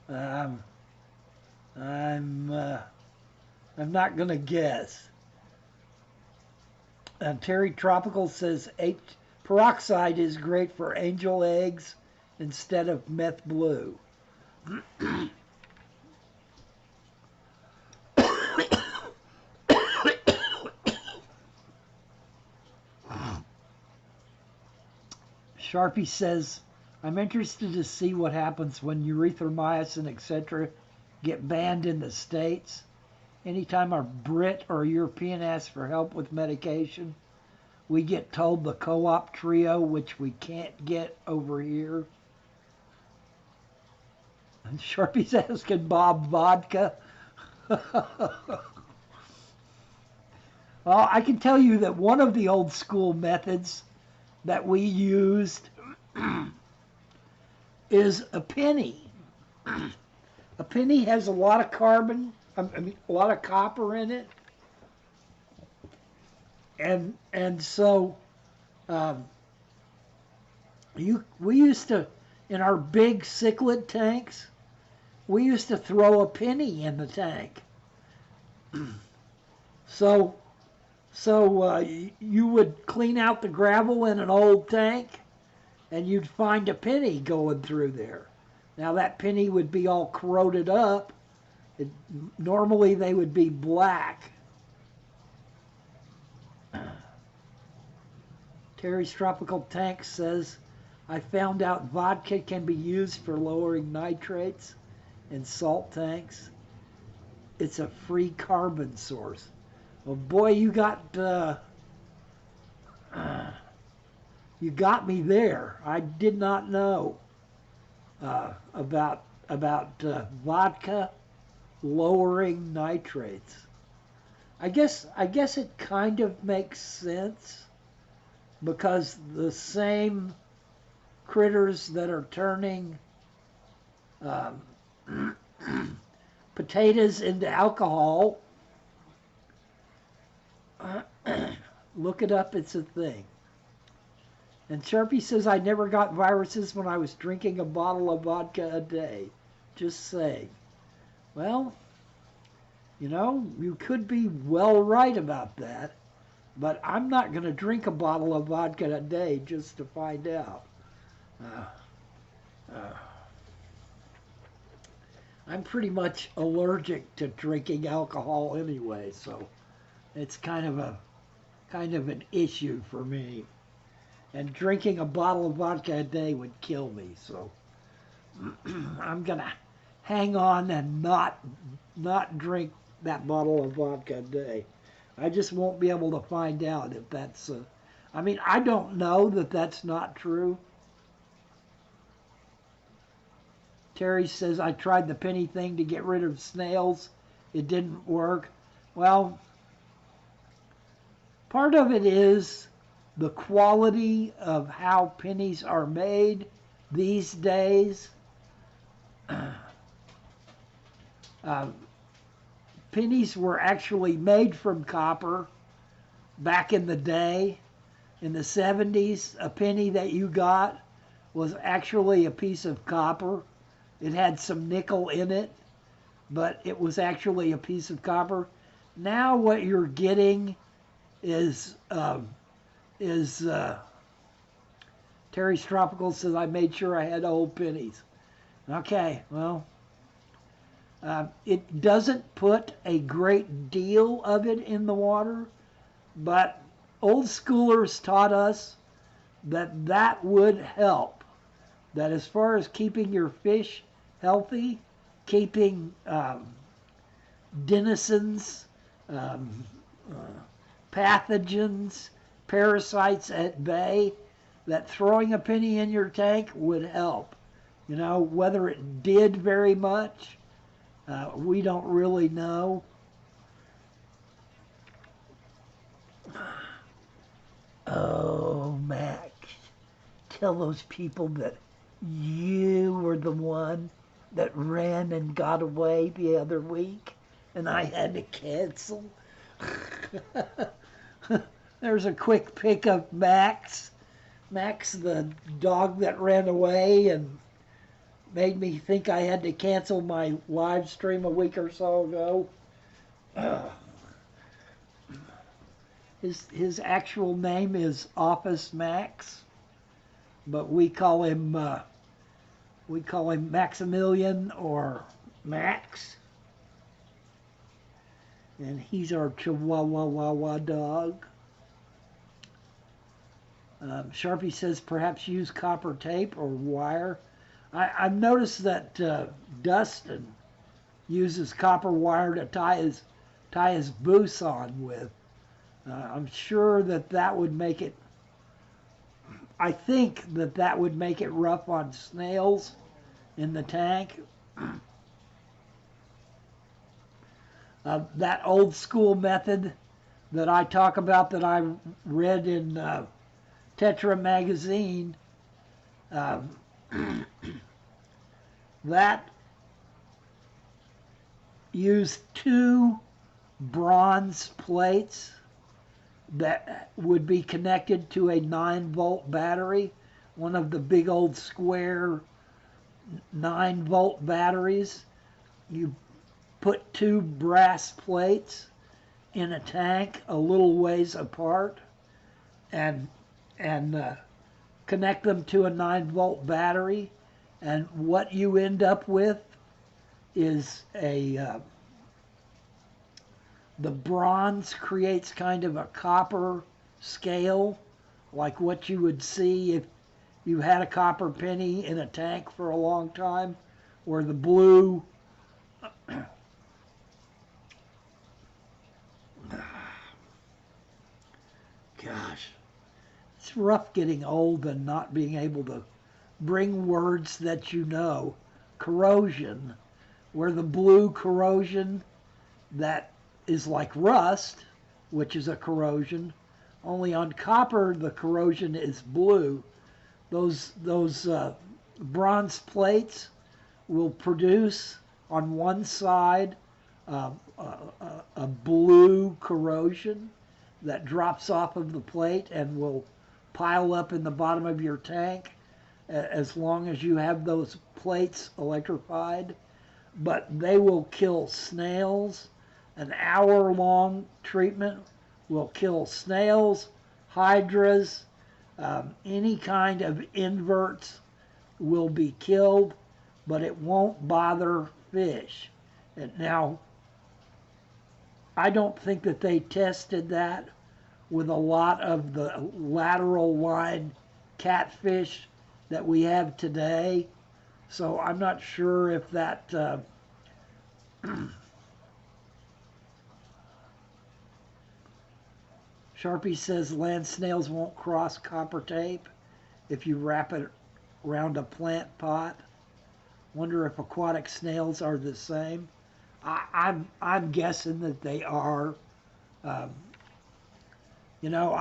S1: I'm not gonna guess. Terry Tropical says peroxide is great for angel eggs instead of meth blue. Sharpie says, I'm interested to see what happens when erythromycin, etc. get banned in the States. Anytime a Brit or European asks for help with medication, we get told the co-op trio, which we can't get over here. And Sharpie's asking Bob vodka. Well, I can tell you that one of the old school methods that we used is a penny. A penny has a lot of carbon, I mean, a lot of copper in it, and so um, we used to, in our big cichlid tanks, we used to throw a penny in the tank. So you would clean out the gravel in an old tank, and you'd find a penny going through there. Now that penny would be all corroded up. Normally they would be black. Terry's Tropical Tank says, I found out vodka can be used for lowering nitrates in salt tanks. It's a free carbon source. Well, boy, you got me there. I did not know about vodka lowering nitrates. I guess it kind of makes sense, because the same critters that are turning potatoes into alcohol, look it up, it's a thing. And Sharpie says, I never got viruses when I was drinking a bottle of vodka a day. Just saying. Well, you know, you could be well right about that, but I'm not going to drink a bottle of vodka a day just to find out. I'm pretty much allergic to drinking alcohol anyway, so it's kind of an issue for me. And drinking a bottle of vodka a day would kill me, so I'm gonna hang on and not drink that bottle of vodka a day. I just won't be able to find out if that's. I mean, I don't know that that's not true. Terry says, I tried the penny thing to get rid of snails. It didn't work. Well, part of it is the quality of how pennies are made these days. Pennies were actually made from copper back in the day. In the 70s, a penny that you got was actually a piece of copper. It had some nickel in it, but it was actually a piece of copper. Now what you're getting is Terry's Tropical says, I made sure I had old pennies. Okay, well, it doesn't put a great deal of it in the water, but old schoolers taught us that that would help. That as far as keeping your fish healthy, keeping denizens, pathogens, parasites at bay, that throwing a penny in your tank would help. You know, whether it did very much, we don't really know. Oh, Max, tell those people that you were the one that ran and got away the other week and I had to cancel. There's a quick pic of Max. Max, the dog that ran away and made me think I had to cancel my live stream a week or so ago. His actual name is Office Max, but we call him Maximilian or Max, and he's our Chihuahua dog. Sharpie says perhaps use copper tape or wire. I've noticed that Dustin uses copper wire to tie his boots on with. I'm sure that would make it. I think that would make it rough on snails in the tank. That old school method that I talk about that I read in Tetra magazine, um, that used two bronze plates that would be connected to a 9-volt battery, one of the big old square 9-volt batteries. You put two brass plates in a tank a little ways apart and connect them to a 9-volt battery, and what you end up with is the bronze creates kind of a copper scale, like what you would see if you had a copper penny in a tank for a long time, where the blue gosh, it's rough getting old and not being able to bring words that you know. Corrosion, where the blue corrosion that is like rust, which is a corrosion, only on copper the corrosion is blue. Those bronze plates will produce on one side a blue corrosion that drops off of the plate and will pile up in the bottom of your tank as long as you have those plates electrified. But they will kill snails. An hour-long treatment will kill snails, hydras, any kind of inverts will be killed, but it won't bother fish. And now, I don't think that they tested that with a lot of the lateral line catfish that we have today. So I'm not sure if that Sharpie says land snails won't cross copper tape if you wrap it around a plant pot. Wonder if aquatic snails are the same. I'm guessing that they are. Um, you know,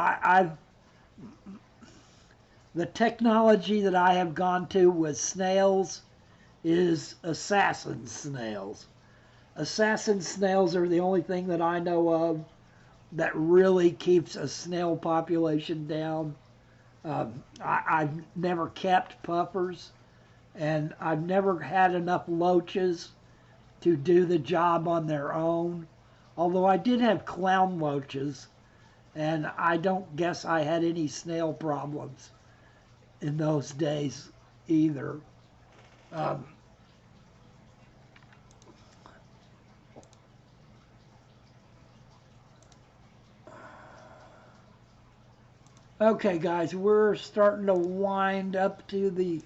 S1: the technology that I have gone to with snails is assassin snails. Assassin snails are the only thing that I know of that really keeps a snail population down. I've never kept puffers, and I've never had enough loaches to do the job on their own. Although I did have clown loaches, and I don't guess I had any snail problems in those days either. Um, okay, guys, we're starting to wind up to the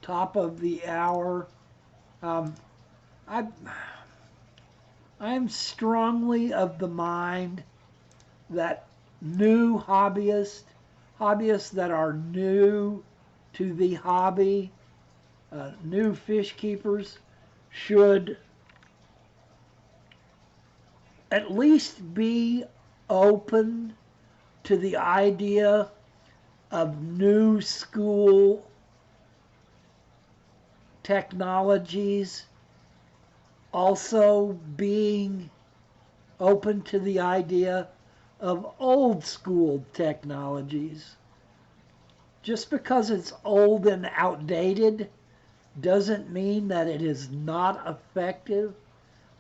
S1: top of the hour. Um, I, I'm strongly of the mind that new hobbyists that are new to the hobby, new fish keepers, should at least be open to the idea of new school technologies, also being open to the idea of old school technologies. Just because it's old and outdated doesn't mean that it is not effective,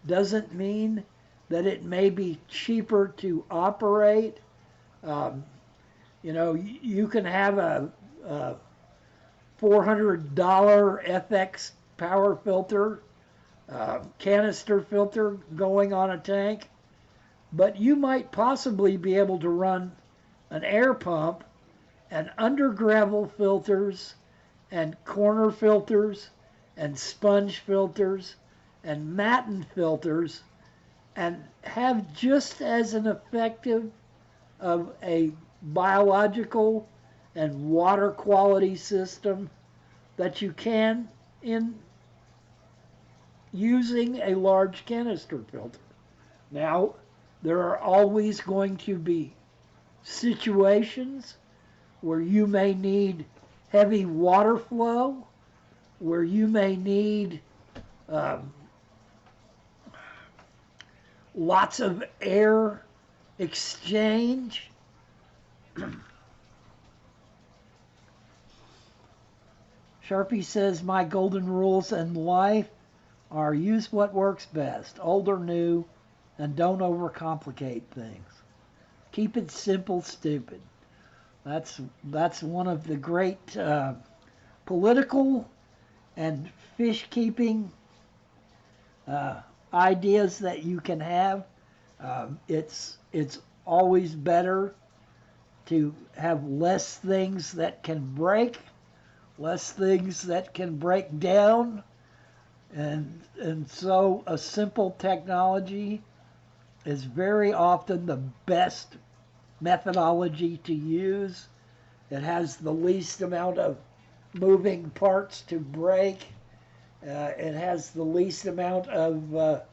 S1: doesn't mean that it may be cheaper to operate. You know, you can have a $400 FX power filter, canister filter going on a tank, but you might possibly be able to run an air pump and under gravel filters and corner filters and sponge filters and matten filters and have just as an effective of a biological and water quality system that you can in
S2: using a large canister filter. Now, there are always going to be situations where you may need heavy water flow, where you may need um, lots of air exchange. Sharpie says, my golden rules in life are use what works best, old or new, and don't overcomplicate things. Keep it simple, stupid. That's one of the great political and fish keeping ideas that you can have. It's always better to have less things that can break, less things that can break down, and so a simple technology is very often the best methodology to use. It has the least amount of moving parts to break. It has the least amount of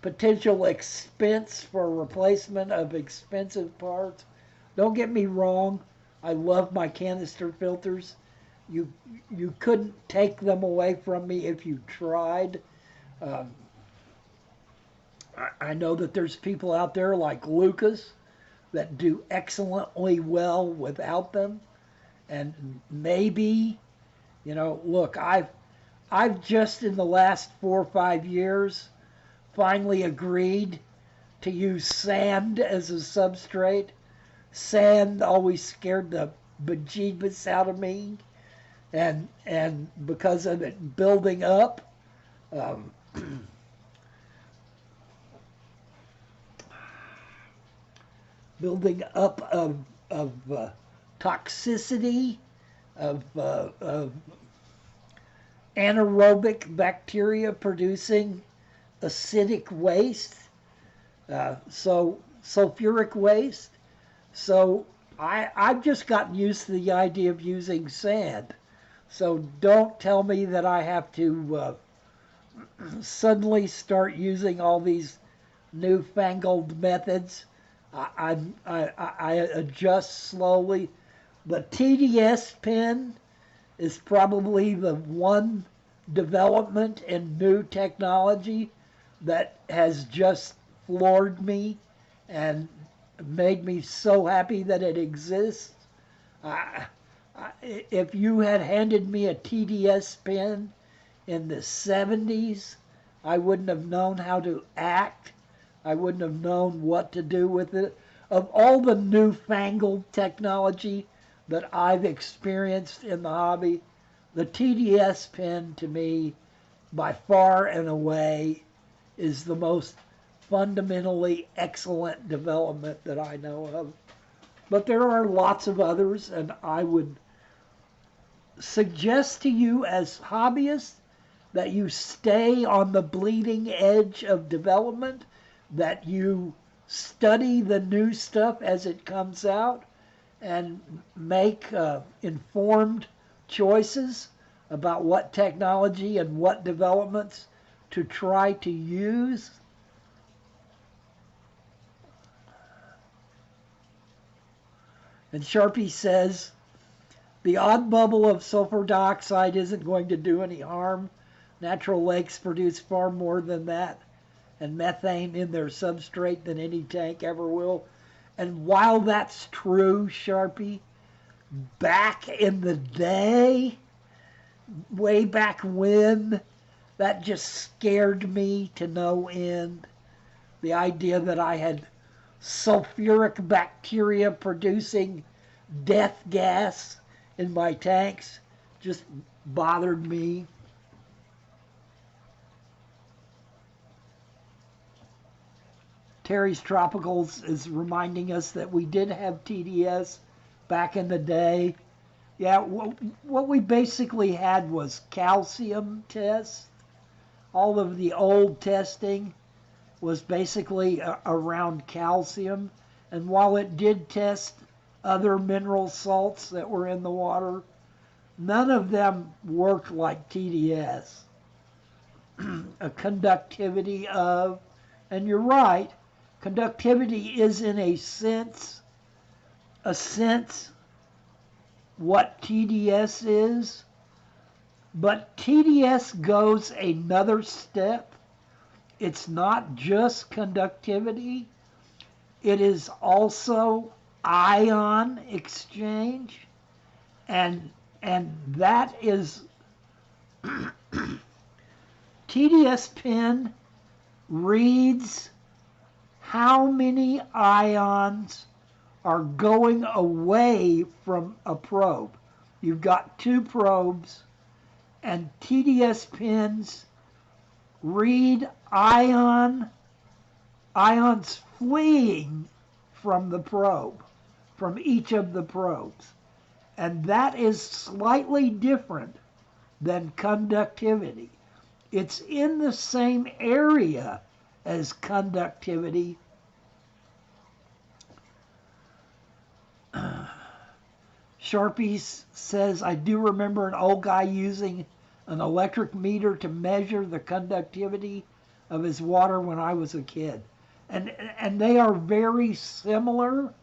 S2: potential expense for replacement of expensive parts. Don't get me wrong, I love my canister filters. You you couldn't take them away from me if you tried. Um, I know that there's people out there like Lucas that do excellently well without them, and maybe, look, I've just in the last 4 or 5 years finally agreed to use sand as a substrate. Sand always scared the bejeebus out of me, and because of it building up, um, building up of toxicity, of anaerobic bacteria producing acidic waste, so sulfuric waste. So I've just gotten used to the idea of using sand. So don't tell me that I have to suddenly start using all these newfangled methods. I adjust slowly. The TDS pen is probably the one development in new technology that has just floored me and made me so happy that it exists. I, if you had handed me a TDS pen in the 70s, I wouldn't have known how to act. I wouldn't have known what to do with it. Of all the newfangled technology that I've experienced in the hobby, the TDS pen to me, by far and away, is the most fundamentally excellent development that I know of. But there are lots of others, and I would suggest to you as hobbyists that you stay on the bleeding edge of development, that you study the new stuff as it comes out, and make informed choices about what technology and what developments to try to use. And Sharpie says, the odd bubble of sulfur dioxide isn't going to do any harm. Natural lakes produce far more than that, and methane in their substrate than any tank ever will. And while that's true, Sharpie, back in the day, way back when, that just scared me to no end. The idea that I had sulfuric bacteria producing death gas in my tanks just bothered me. Terry's Tropicals is reminding us that we did have TDS back in the day. Yeah, what we basically had was calcium tests. All of the old testing was basically around calcium. And while it did test other mineral salts that were in the water, none of them worked like TDS. a conductivity of, and you're right, conductivity is in a sense what TDS is, but TDS goes another step. It's not just conductivity, it is also ion exchange, and that is TDS pin reads how many ions are going away from a probe. You've got two probes, and TDS pins read ions fleeing from the probe, from each of the probes. And that is slightly different than conductivity. It's in the same area as conductivity. Sharpie says, I do remember an old guy using an electric meter to measure the conductivity of his water when I was a kid. And they are very similar.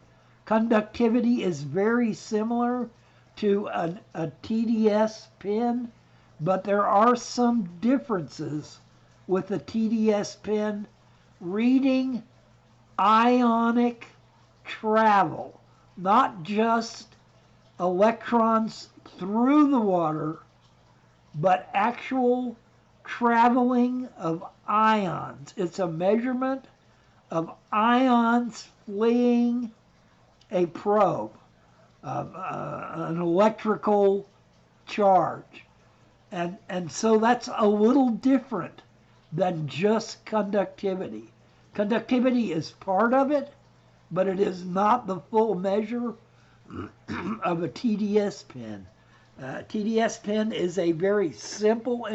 S2: Conductivity is very similar to a TDS pin, but there are some differences with the TDS pin reading ionic travel, not just electrons through the water, but actual traveling of ions. It's a measurement of ions fleeing a probe, an electrical charge. And so that's a little different than just conductivity. Conductivity is part of it, but it is not the full measure of a TDS pin. TDS pin is a very simple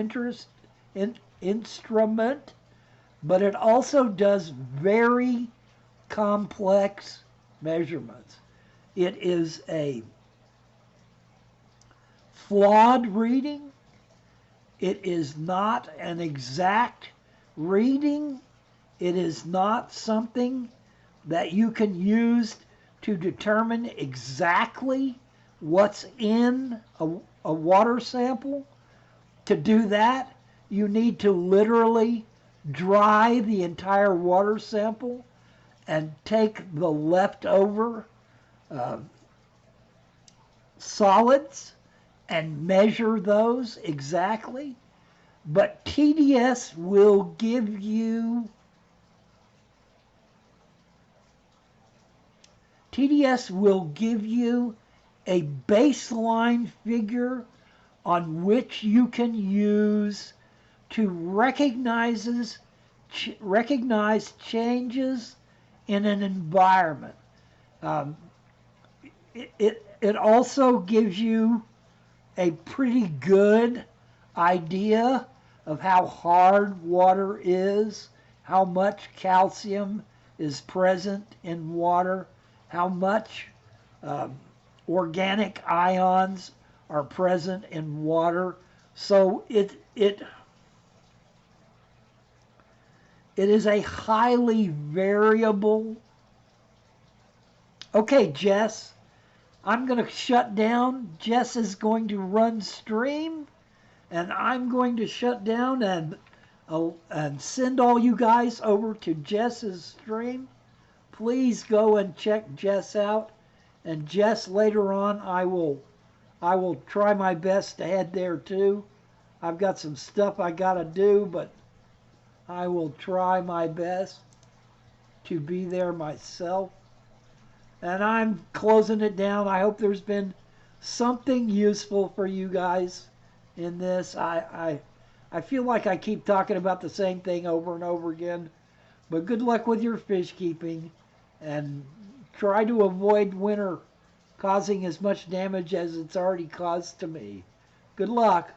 S2: instrument, but it also does very complex measurements. It is a flawed reading. It is not an exact reading. It is not something that you can use to determine exactly what's in a water sample. To do that, you need to literally dry the entire water sample and take the leftover solids and measure those exactly. But TDS will give you a baseline figure on which you can use to recognize changes in an environment. It also gives you a pretty good idea of how hard water is, how much calcium is present in water, how much organic ions are present in water. So it is a highly variable. Okay, Jess, I'm going to shut down. Jess is going to run stream, and I'm going to shut down and send all you guys over to Jess's stream. Please go and check Jess out. And Jess, later on, I will try my best to head there too. I've got some stuff I got to do, but I will try my best to be there myself. And I'm closing it down. I hope there's been something useful for you guys in this. I feel like I keep talking about the same thing over and over again. But good luck with your fish keeping, and try to avoid winter causing as much damage as it's already caused to me. Good luck.